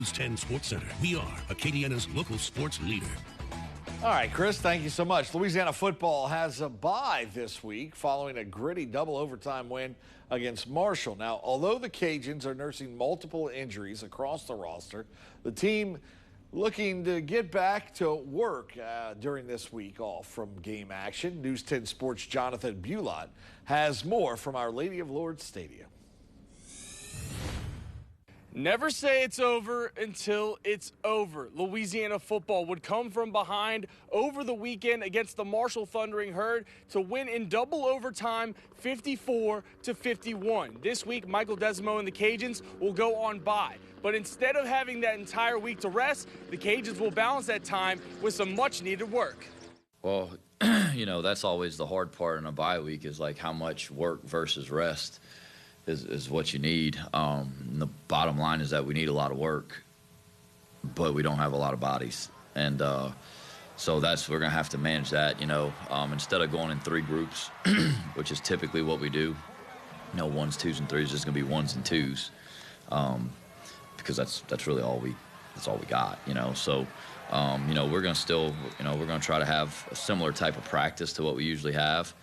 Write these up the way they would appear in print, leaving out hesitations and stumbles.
News 10 Sports Center. We are Acadiana's local sports leader. All right, Chris, thank you so much. Louisiana football has a bye this week following a gritty double overtime win against Marshall. Now, although the Cajuns are nursing multiple injuries across the roster, the team looking to get back to work during this week off from game action. News 10 Sports' Jonathan Bulot has more from Our Lady of Lourdes Stadium. Never say it's over until it's over. Louisiana football would come from behind over the weekend against the Marshall Thundering Herd to win in double overtime 54-51. This week, Michael Desimo and the Cajuns will go on bye. But instead of having that entire week to rest, the Cajuns will balance that time with some much-needed work. Well, that's always the hard part in a bye week is like how much work versus rest is what you need. The bottom line is that we need a lot of work, but we don't have a lot of bodies. And so we're going to have to manage that, instead of going in three groups, which is typically what we do, ones, twos, and threes, it's going to be ones and twos, because that's really all we got, So, we're going to still, we're going to try to have a similar type of practice to what we usually have.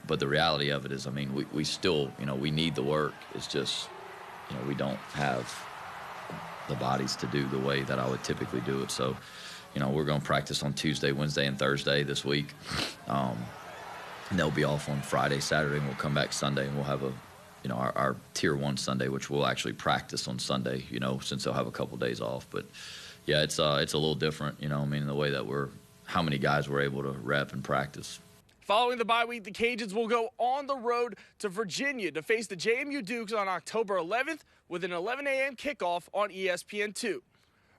But the reality of it is, we still, we need the work. It's just, we don't have the bodies to do the way that I would typically do it. So, we're going to practice on Tuesday, Wednesday, and Thursday this week. And they'll be off on Friday, Saturday, and we'll come back Sunday, and we'll have our Tier 1 Sunday, which we'll actually practice on Sunday, since they'll have a couple days off. But, yeah, it's a little different, the way that how many guys we're able to rep and practice. Following the bye week, the Cajuns will go on the road to Virginia to face the JMU Dukes on October 11th with an 11 a.m. kickoff on ESPN2.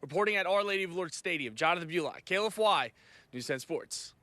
Reporting at Our Lady of Lourdes Stadium, Jonathan Bulot, KLFY, News 10 Sports.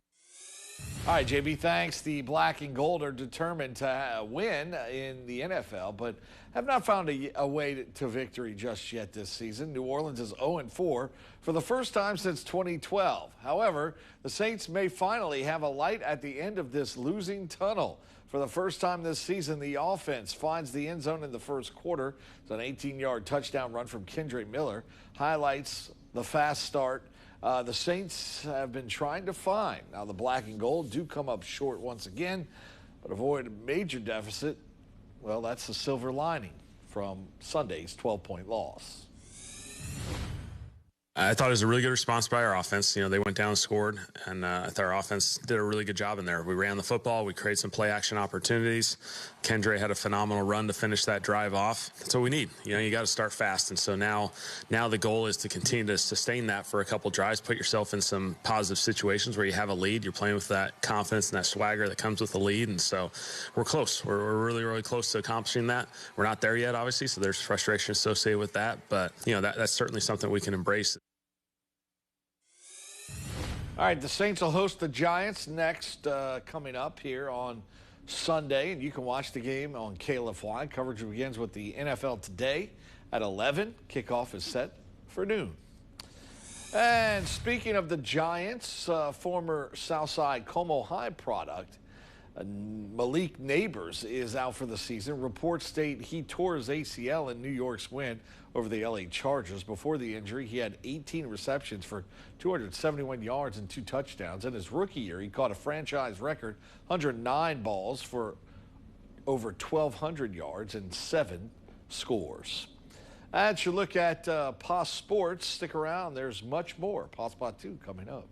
All right, JB, thanks. The black and gold are determined to win in the NFL, but have not found a way to victory just yet this season. New Orleans is 0-4 for the first time since 2012. However, the Saints may finally have a light at the end of this losing tunnel. For the first time this season, the offense finds the end zone in the first quarter. It's an 18-yard touchdown run from Kendre Miller. Highlights the fast start the Saints have been trying to find. Now, the black and gold do come up short once again, but avoid a major deficit. Well, that's the silver lining from Sunday's 12-point loss. I thought it was a really good response by our offense. They went down and scored, and I thought our offense did a really good job in there. We ran the football. We created some play-action opportunities. Kendre had a phenomenal run to finish that drive off. That's what we need. You got to start fast. And so now the goal is to continue to sustain that for a couple drives, put yourself in some positive situations where you have a lead. You're playing with that confidence and that swagger that comes with the lead. And so we're close. We're really, really close to accomplishing that. We're not there yet, obviously, so there's frustration associated with that. But, that's certainly something we can embrace. All right, the Saints will host the Giants next coming up here on Sunday, and you can watch the game on KLFY. Coverage begins with the NFL Today at 11. Kickoff is set for noon. And speaking of the Giants, former Southside Como High product, Malik Neighbors is out for the season. Reports state he tore his ACL in New York's win over the LA Chargers. Before the injury, he had 18 receptions for 271 yards and 2 touchdowns. In his rookie year, he caught a franchise record 109 balls for over 1,200 yards and 7 scores. That's your look at Passe Sports. Stick around. There's much more. Passe Spot 2 coming up.